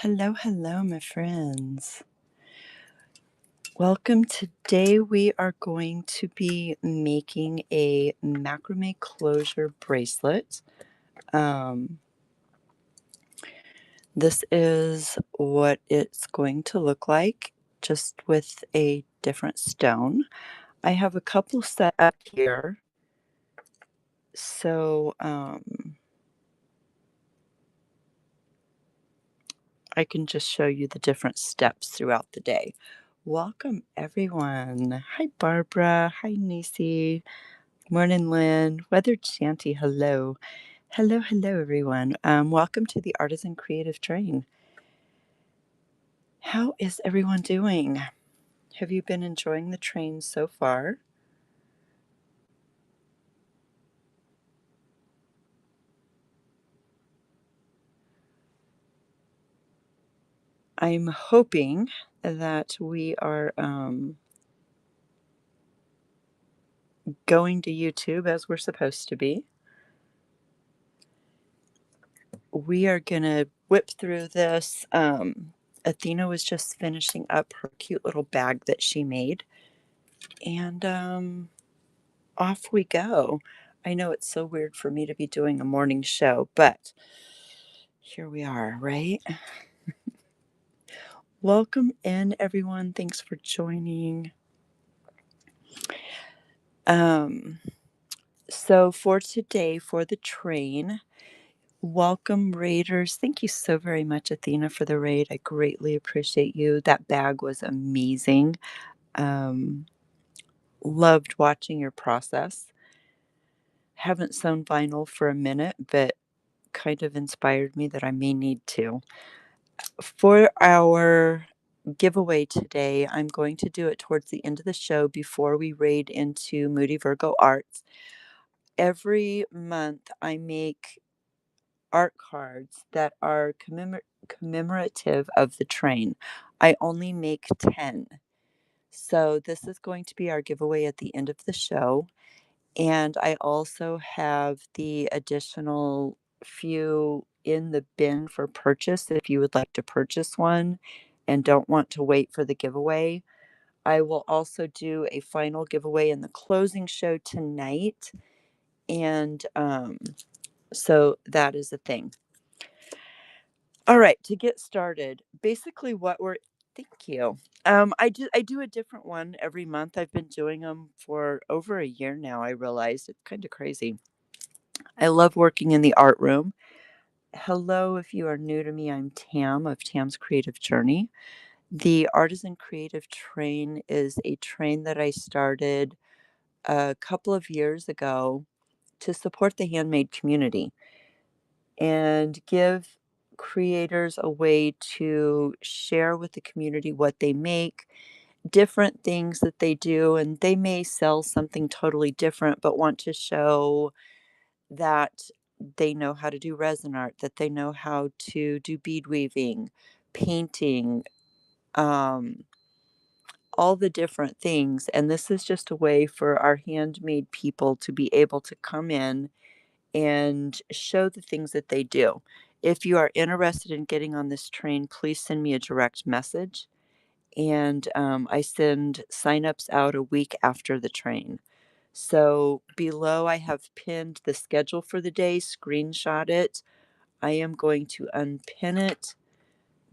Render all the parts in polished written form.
Hello, my friends. Welcome. Today we are going to be making a macrame closure bracelet. Um, this is what it's going to look like, just with a different stone. I have a couple set up here, so I can just show you the different steps throughout the day. Welcome, everyone. Hi, Barbara. Hi, Nisi. Morning, Lynn. Weathered Shanty, hello. Hello, everyone. Welcome to the Artisan Creative Train. How is everyone doing? Have you been enjoying the train so far? I'm hoping that we are going to YouTube as we're supposed to be. We are going to whip through this. Athena was just finishing up her cute little bag that she made. And off we go. I know it's so weird for me to be doing a morning show, but here we are, right? Welcome in, everyone. Thanks for joining. So for today, for the train, welcome raiders. Thank you so very much, Athena, for the raid. I greatly appreciate you. That bag was amazing. Um, Loved watching your process. Haven't sewn vinyl for a minute, but kind of inspired me that I may need to. For our giveaway today, I'm going to do it towards the end of the show before we raid into Moody Virgo Arts. Every month, I make art cards that are commemorative of the train. I only make 10. So, this is going to be our giveaway at the end of the show. And I also have the additional few in the bin for purchase if you would like to purchase one and don't want to wait for the giveaway. I will also do a final giveaway in the closing show tonight. And so that is a thing. All right, to get started, basically what we're thank you. I do a different one every month. I've been doing them for over a year now. I realized it's kind of crazy. I love working in the art room. Hello, if you are new to me, I'm Tam of Tam's Creative Journey. The Artisan Creative Train is a train that I started a couple of years ago to support the handmade community and give creators a way to share with the community what they make, different things that they do, and they may sell something totally different but want to show that they know how to do resin art, that they know how to do bead weaving, painting, um, all the different things. And this is just a way for our handmade people to be able to come in and show the things that they do. If you are interested in getting on this train, please send me a direct message. And I send signups out a week after the train. So below, I have pinned the schedule for the day, screenshot it. I am going to unpin it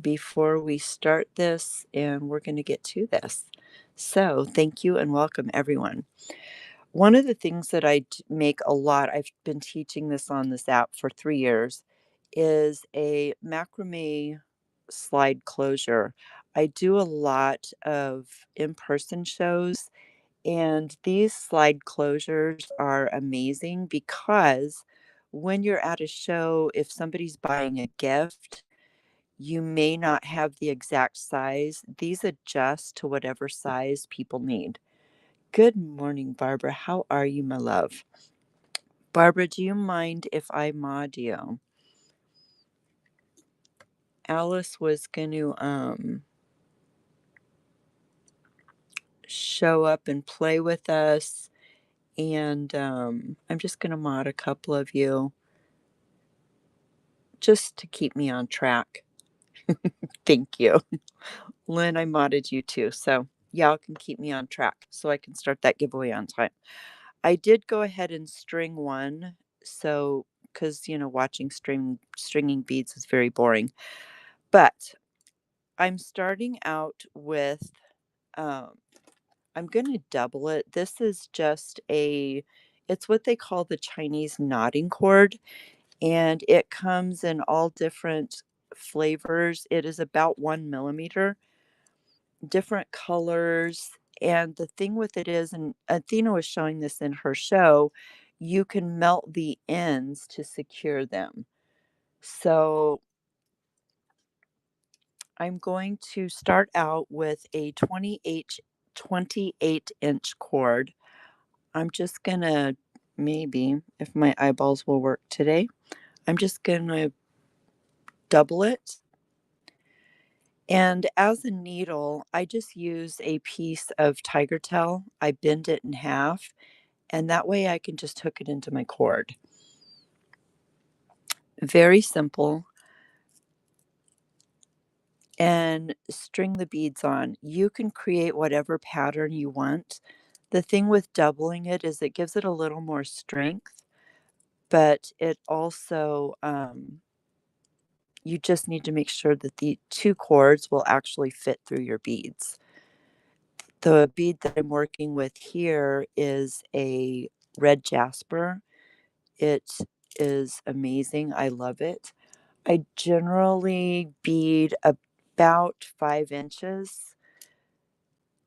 before we start this, and we're going to get to this. So, thank you and welcome, everyone. One of the things that make a lot, I've been teaching this on this app for 3 years, is a macrame slide closure. I do a lot of in person shows, and these slide closures are amazing because when you're at a show, if somebody's buying a gift, you may not have the exact size. These adjust to whatever size people need. Good morning, Barbara. How are you, my love? Barbara, do you mind if I mod you? Alice was going to show up and play with us, and I'm just going to mod a couple of you just to keep me on track. Thank you. Lynn, I modded you too, so y'all can keep me on track so I can start that giveaway on time. I did go ahead and string one, so because watching stringing beads is very boring. But I'm starting out with um, I'm going to double it. This is just it's what they call the Chinese knotting cord, and it comes in all different flavors. It is about 1 millimeter, different colors. And the thing with it is, and Athena was showing this in her show, you can melt the ends to secure them. So I'm going to start out with a 28-inch cord. I'm just gonna, maybe, if my eyeballs will work today, I'm just gonna double it. And as a needle, I just use a piece of tiger tail. I bend it in half, and that way I can just hook it into my cord. Very simple. And string the beads on. You can create whatever pattern you want. The thing with doubling it is it gives it a little more strength, but it also, you just need to make sure that the two cords will actually fit through your beads. The bead that I'm working with here is a red jasper. It is amazing. I love it. I generally bead about 5 inches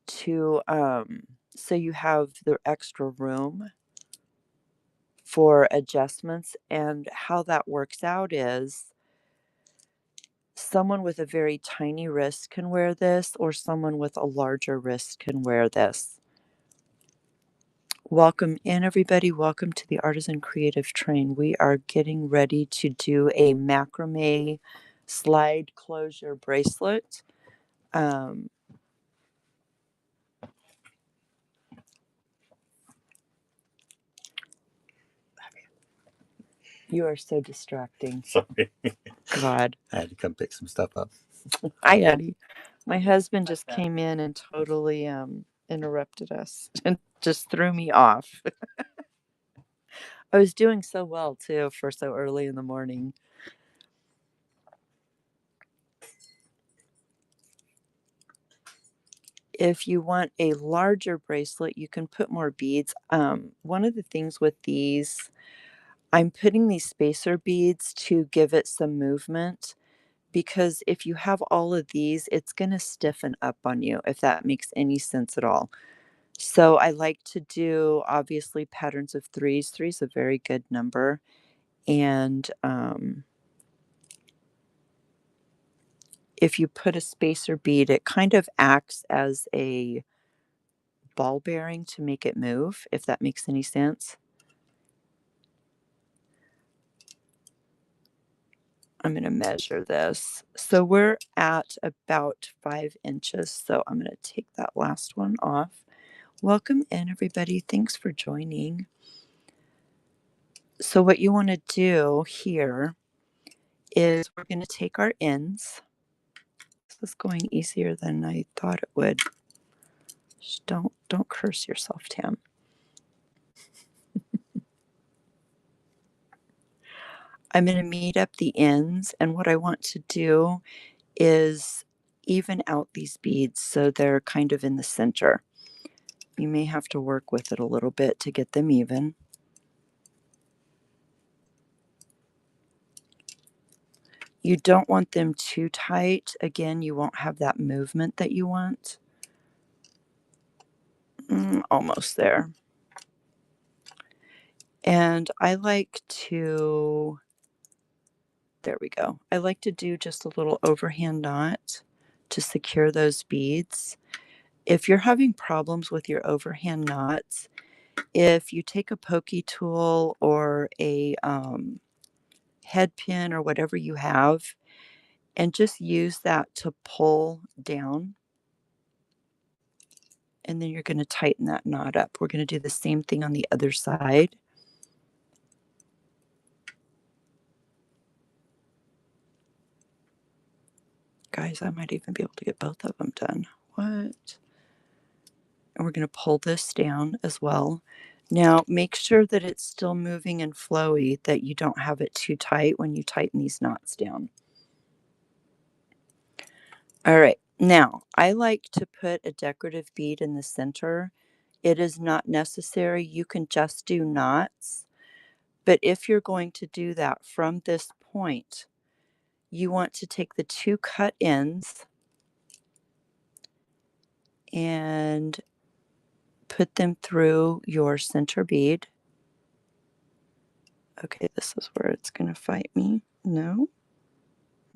to so you have the extra room for adjustments. And how that works out is someone with a very tiny wrist can wear this, or someone with a larger wrist can wear this. Welcome in, everybody. Welcome to the Artisan Creative Train. We are getting ready to do a macrame slide closure bracelet. You are so distracting. Sorry. God. I had to come pick some stuff up. Hi, Eddie. My husband just came in and totally interrupted us and just threw me off. I was doing so well too for so early in the morning. If you want a larger bracelet, you can put more beads. One of the things with these, I'm putting these spacer beads to give it some movement, because if you have all of these, it's going to stiffen up on you, if that makes any sense at all. So I like to do, obviously, patterns of threes. Three is a very good number. And if you put a spacer bead, it kind of acts as a ball bearing to make it move, if that makes any sense. I'm going to measure this. So we're at about 5 inches. So I'm going to take that last one off. Welcome in, everybody. Thanks for joining. So what you want to do here is we're going to take our ends. This is going easier than I thought it would. Just don't curse yourself, Tam. I'm going to meet up the ends, and what I want to do is even out these beads so they're kind of in the center. You may have to work with it a little bit to get them even. You don't want them too tight. Again, you won't have that movement that you want. Almost there. And I like to, there we go. I like to do just a little overhand knot to secure those beads. If you're having problems with your overhand knots, if you take a pokey tool or a head pin or whatever you have, and just use that to pull down, and then you're going to tighten that knot up. We're going to do the same thing on the other side. Guys, I might even be able to get both of them done. What? And we're going to pull this down as well. Now, make sure that it's still moving and flowy, that you don't have it too tight when you tighten these knots down. All right. Now, I like to put a decorative bead in the center. It is not necessary. You can just do knots. But if you're going to do that from this point, you want to take the two cut ends and put them through your center bead. Okay, this is where it's going to fight me. No?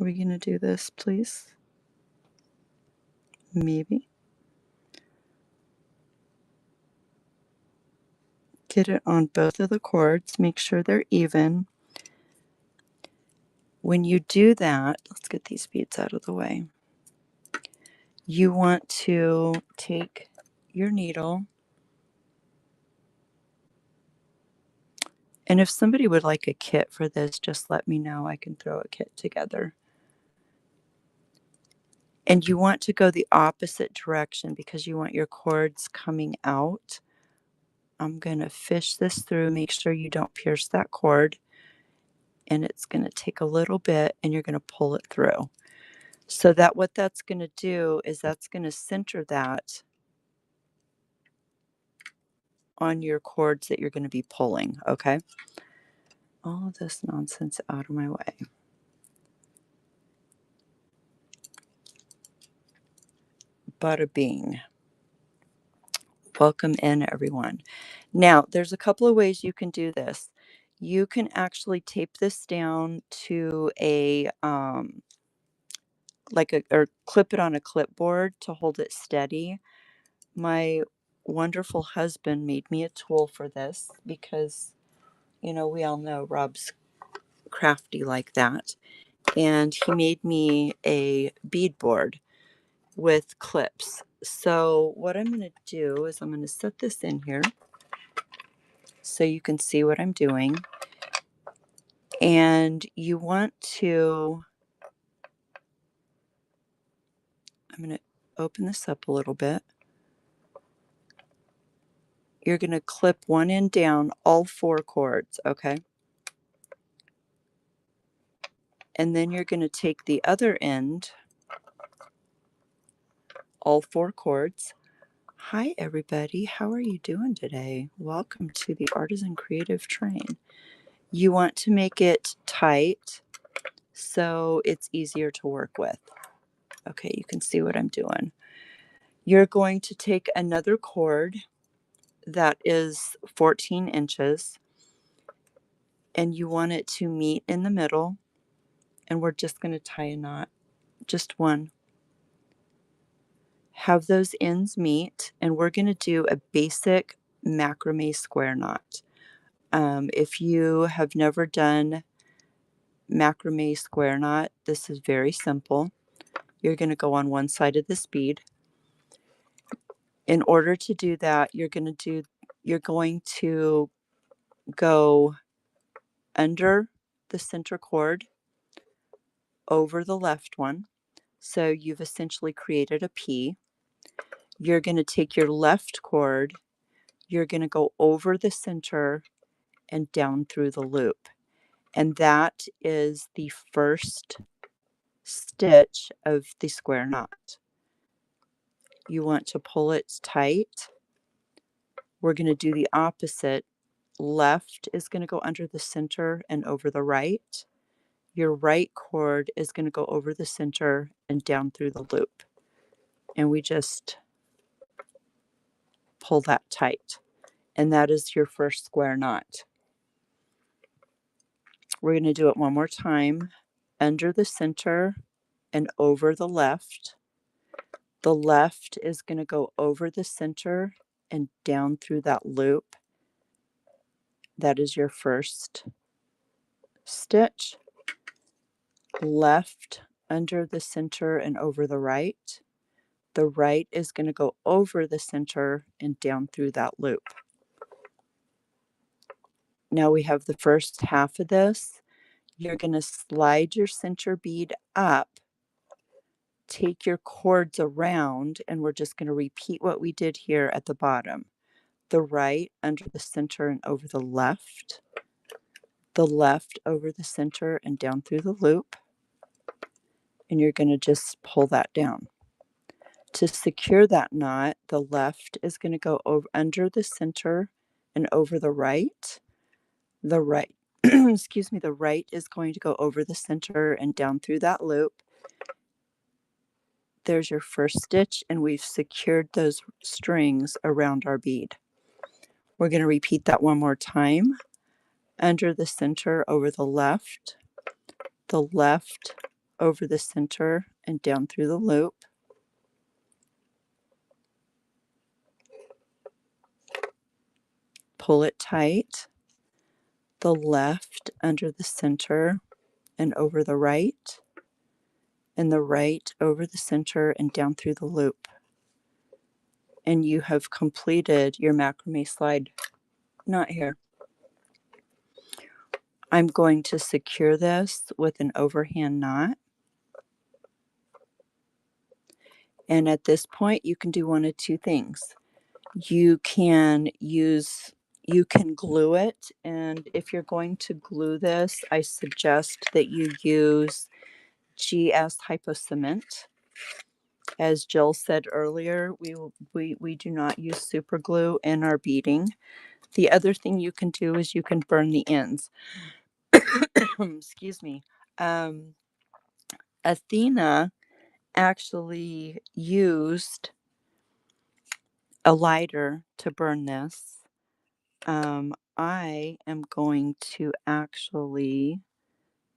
Are we going to do this, please? Maybe. Get it on both of the cords. Make sure they're even. When you do that, let's get these beads out of the way. You want to take your needle, and if somebody would like a kit for this, just let me know. I can throw a kit together. And you want to go the opposite direction because you want your cords coming out. I'm going to fish this through, make sure you don't pierce that cord. And it's going to take a little bit and you're going to pull it through. So that what that's going to do is that's going to center that on your cords that you're going to be pulling, okay? All of this nonsense out of my way. Bada bing. Welcome in, everyone. Now, there's a couple of ways you can do this. You can actually tape this down to a or clip it on a clipboard to hold it steady. My wonderful husband made me a tool for this because, you know, we all know Rob's crafty like that. And he made me a bead board with clips. So what I'm going to do is I'm going to set this in here so you can see what I'm doing. And you want to, I'm going to open this up a little bit. You're going to clip one end down, all four cords, okay? And then you're going to take the other end, all four cords. Hi, everybody. How are you doing today? Welcome to the Artisan Creative Train. You want to make it tight so it's easier to work with. Okay, you can see what I'm doing. You're going to take another cord that is 14 inches and you want it to meet in the middle, and we're just going to tie a knot, just one. Have those ends meet, and we're going to do a basic macrame square knot. If you have never done macrame square knot, this is very simple. You're going to go on one side of this bead. In order to do that, you're going to go under the center cord over the left one. So you've essentially created a P. You're going to take your left cord, you're going to go over the center and down through the loop. And that is the first stitch of the square knot. You want to pull it tight. We're going to do the opposite. Left is going to go under the center and over the right. Your right cord is going to go over the center and down through the loop. And we just pull that tight. And that is your first square knot. We're going to do it one more time. Under the center and over the left. The left is going to go over the center and down through that loop. That is your first stitch. Left under the center and over the right. The right is going to go over the center and down through that loop. Now we have the first half of this. You're going to slide your center bead up take your cords around, and we're just going to repeat what we did here at the bottom. The right under the center and over the left over the center and down through the loop, and you're going to just pull that down. To secure that knot, the left is going to go over under the center and over the right. The right, excuse me, the right is going to go over the center and down through that loop. There's your first stitch, and we've secured those strings around our bead. We're going to repeat that one more time. Under the center over the left over the center and down through the loop. Pull it tight. The left under the center and over the right, and the right over the center and down through the loop. And you have completed your macrame slide knot here. I'm going to secure this with an overhand knot. And at this point, you can do one of two things. You can glue it, and if you're going to glue this, I suggest that you use GS Hypo Cement. As Jill said earlier, we do not use super glue in our beading. The other thing you can do is you can burn the ends. Excuse me. Athena actually used a lighter to burn this. I am going to actually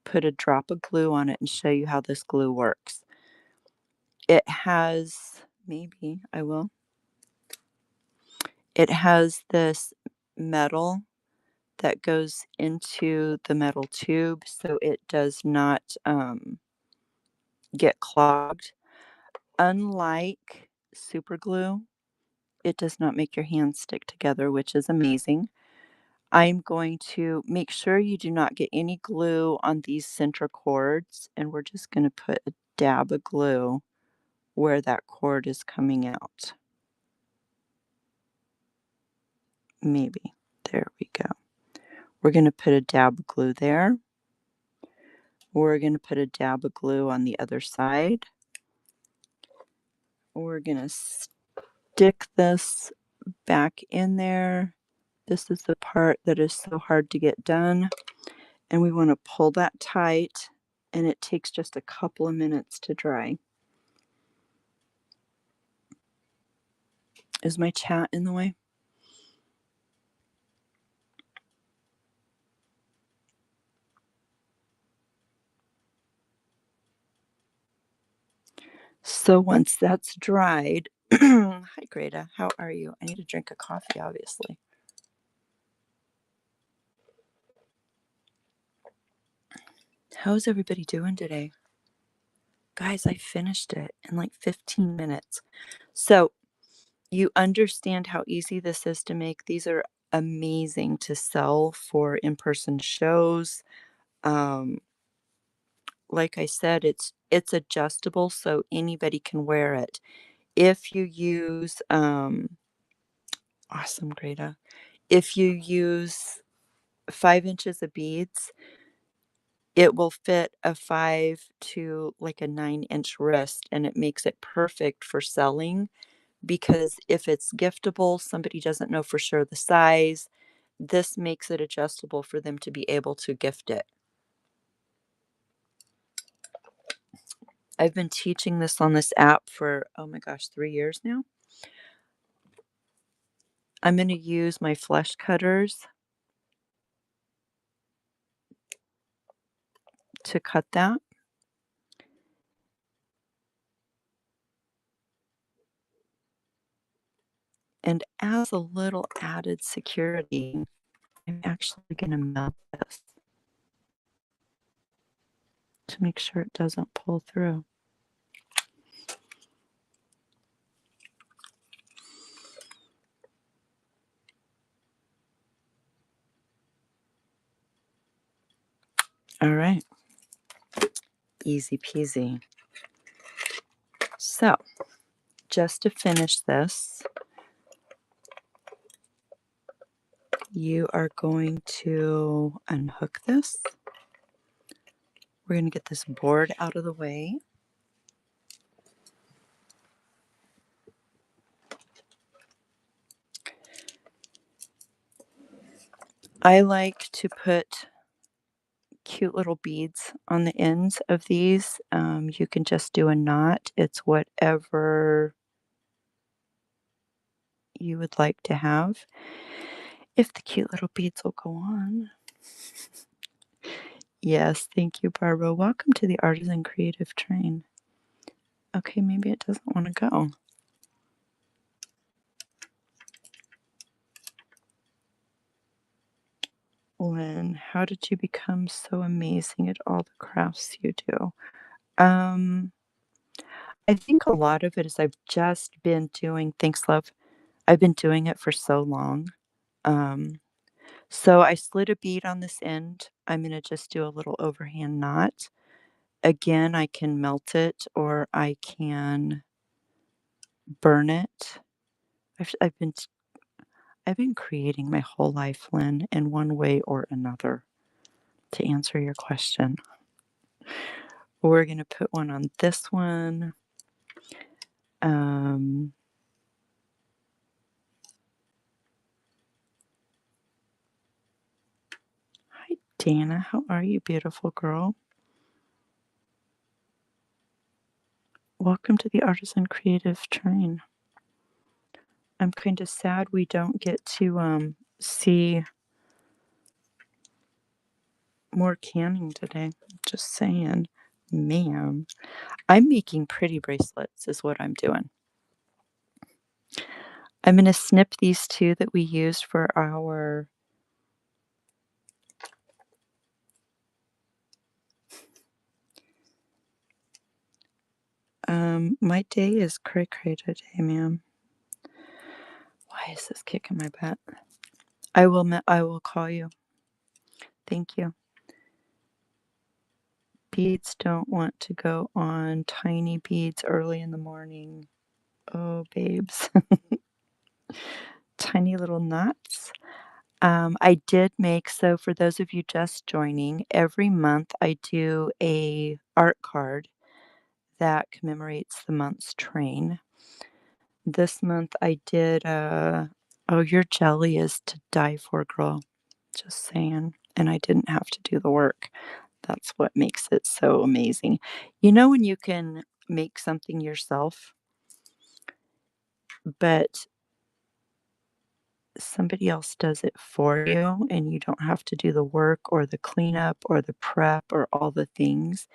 put a drop of glue on it and show you how this glue works. It has, maybe I will. It has this metal that goes into the metal tube so it does not get clogged. Unlike super glue, it does not make your hands stick together, which is amazing. I'm going to make sure you do not get any glue on these center cords, and we're just going to put a dab of glue where that cord is coming out. Maybe. There we go. We're going to put a dab of glue there. We're going to put a dab of glue on the other side. We're going to stick this back in there. This is the part that is so hard to get done. And we want to pull that tight, and it takes just a couple of minutes to dry. Is my chat in the way? So once that's dried, hi Greta, how are you? I need a drink of coffee, obviously. How's everybody doing today? Guys, I finished it in like 15 minutes. So you understand how easy this is to make. These are amazing to sell for in-person shows. Like I said, it's adjustable so anybody can wear it. If you use awesome, Greta. If you use 5 inches of beads, it will fit a 5 to like a 9-inch wrist, and it makes it perfect for selling, because if it's giftable, somebody doesn't know for sure the size. This makes it adjustable for them to be able to gift it. I've been teaching this on this app for, oh my gosh, 3 years now. I'm going to use my flesh cutters to cut that. And as a little added security, I'm actually going to melt this to make sure it doesn't pull through. All right. Easy peasy. So, just to finish this, you are going to unhook this. We're going to get this board out of the way. I like to put cute little beads on the ends of these. You can just do a knot. It's whatever you would like to have. If the cute little beads will go on. Yes, thank you, Barbara. Welcome to the Artisan Creative Train. Okay, maybe it doesn't want to go. Lynn, how did you become so amazing at all the crafts you do? Um, I think a lot of it is I've just been doing, thanks, love. I've been doing it for so long. Um, so I slid a bead on this end. I'm going to just do a little overhand knot. Again, I can melt it or I can burn it. I've, I've been I've been creating my whole life, Lynn, in one way or another. To answer your question, we're going to put one on this one. Um, Hi, Dana. How are you, beautiful girl? Welcome to the Artisan Creative Train. I'm kind of sad we don't get to see more canning today. Just saying, ma'am. I'm making pretty bracelets, is what I'm doing. I'm going to snip these two that we used for our my day is cray cray today, ma'am. Why is this kicking my butt? I will call you. Thank you. Beads don't want to go on tiny beads early in the morning. Oh, babes. Tiny little knots. I did make, so for those of you just joining, every month I do a art card that commemorates the month's train. This month I did oh, your jelly is to die for, girl. Just saying. And I didn't have to do the work. That's what makes it so amazing. You know when you can make something yourself, but somebody else does it for you and you don't have to do the work or the cleanup or the prep or all the things,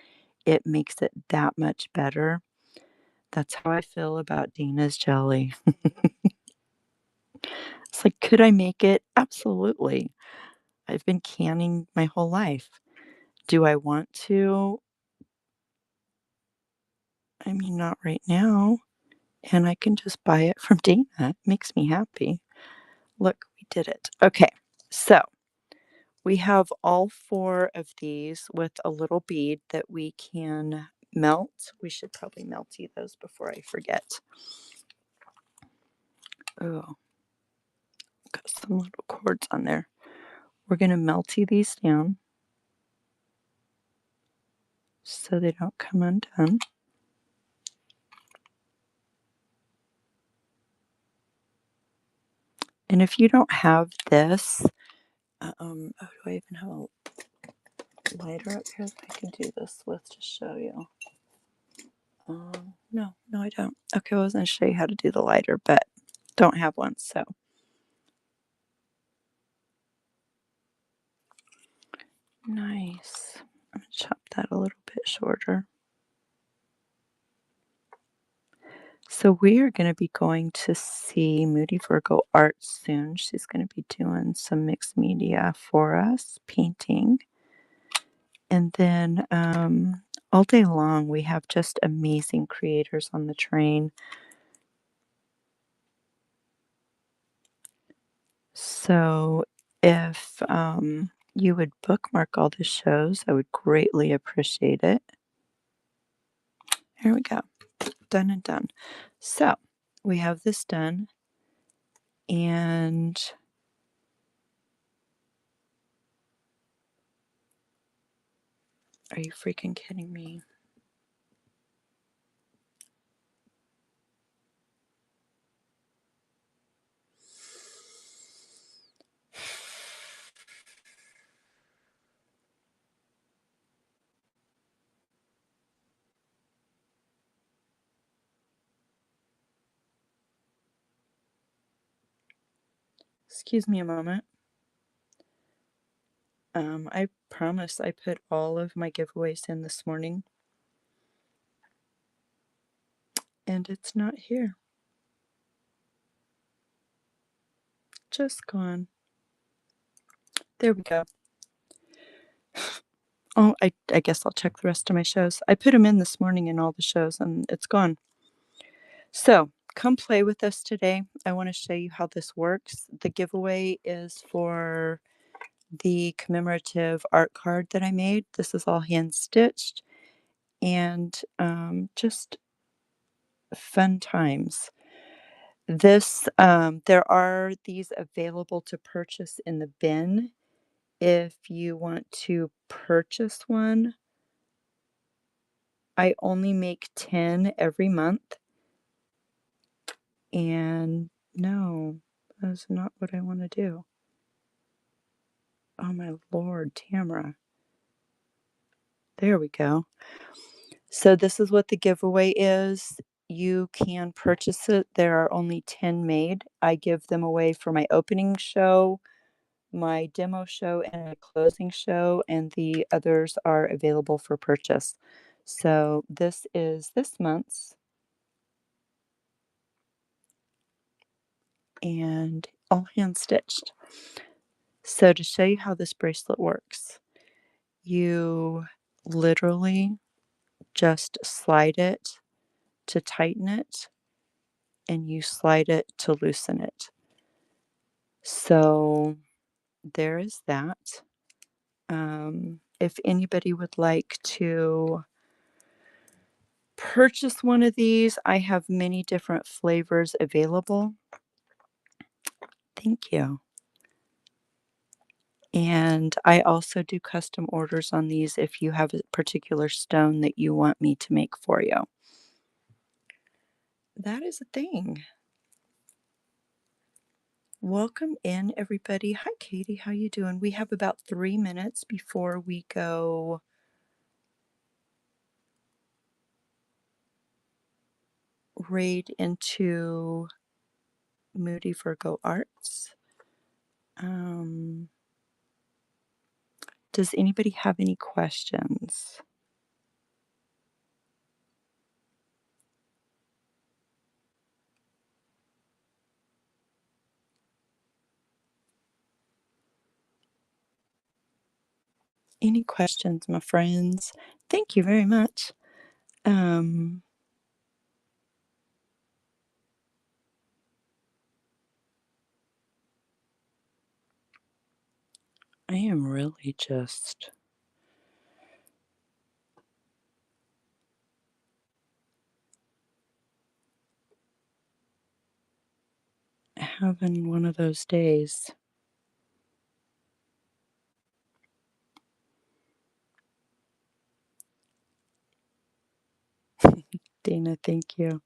it makes it that much better. That's how I feel about Dana's jelly. It's like, could I make it? Absolutely. I've been canning my whole life. Do I want to? I mean, not right now. And I can just buy it from Dana. It makes me happy. Look, we did it. Okay, so we have all four of these with a little bead that we can melt. We should probably melty those before I forget. Oh, got some little cords on there. We're going to melty these down so they don't come undone. And if you don't have this, oh, do I even have a lighter up here that I can do this with to show you? No, I don't. Okay, I was going to show you how to do the lighter, but don't have one, so. Nice. I'm going to chop that a little bit shorter. So we are going to be going to see Moody Virgo art soon. She's going to be doing some mixed media for us, painting. And then all day long, we have just amazing creators on the train. So if you would bookmark all the shows, I would greatly appreciate it. Here we go. Done and done. So we have this done, and are you freaking kidding me? Excuse me a moment. I promise I put all of my giveaways in this morning, and it's not here. Just gone. There we go. Oh, I guess I'll check the rest of my shows. I put them in this morning in all the shows, and it's gone. So come play with us today. I want to show you how this works. The giveaway is for the commemorative art card that I made. This is all hand stitched, and just fun times. There are these available to purchase in the bin. If you want to purchase one, I only make 10 every month. And no, that's not what I want to do. Oh my Lord, Tamara. There we go. So this is what the giveaway is. You can purchase it. There are only 10 made. I give them away for my opening show, my demo show, and my closing show, and the others are available for purchase. So this is this month's, and all hand stitched. So to show you how this bracelet works, you literally just slide it to tighten it, and you slide it to loosen it. So there is that. If anybody would like to purchase one of these, I have many different flavors available. Thank you. And I also do custom orders on these if you have a particular stone that you want me to make for you. That is a thing. Welcome in, everybody. Hi, Katie. How you doing? We have about 3 minutes before we go raid into Moody Virgo Arts. Does anybody have any questions? Any questions, my friends? Thank you very much. I am really just having one of those days. Dana, thank you.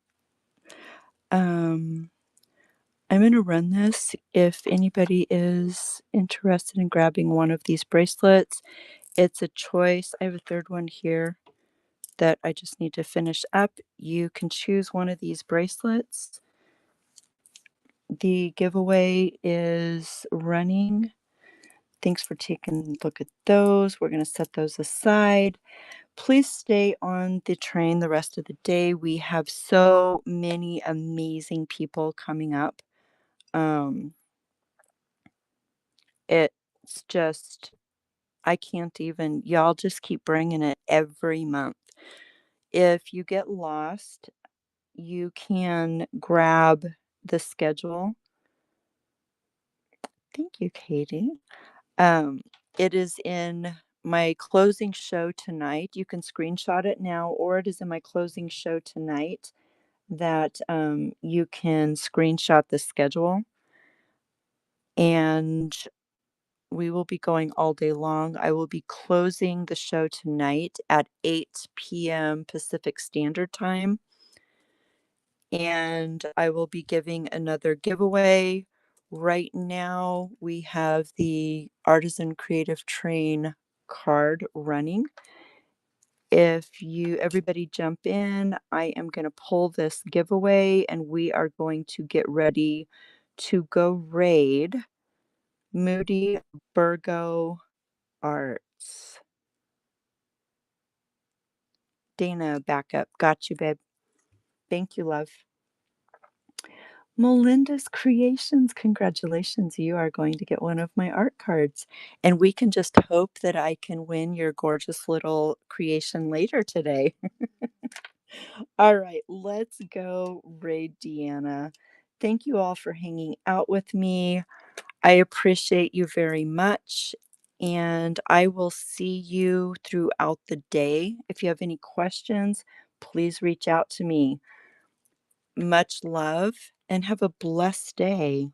I'm going to run this. If anybody is interested in grabbing one of these bracelets, it's a choice. I have a third one here that I just need to finish up. You can choose one of these bracelets. The giveaway is running. Thanks for taking a look at those. We're going to set those aside. Please stay on the train the rest of the day. We have so many amazing people coming up. It's just, I can't even, y'all just keep bringing it every month. If you get lost, you can grab the schedule. Thank you, Katie. It is in my closing show tonight. You can screenshot it now, or it is in my closing show tonight. that you can screenshot the schedule, and we will be going all day long. I will be closing the show tonight at 8 p.m. Pacific Standard Time, and I will be giving another giveaway. Right now, we have the Artisan Creative Train card running. If you everybody jump in, I am going to pull this giveaway and we are going to get ready to go raid Moody Burgo Arts. Dana, back up. Got you, babe. Thank you, love. Melinda's Creations, congratulations. You are going to get one of my art cards. And we can just hope that I can win your gorgeous little creation later today. All right, let's go raid Deanna. Thank you all for hanging out with me. I appreciate you very much. And I will see you throughout the day. If you have any questions, please reach out to me. Much love and have a blessed day.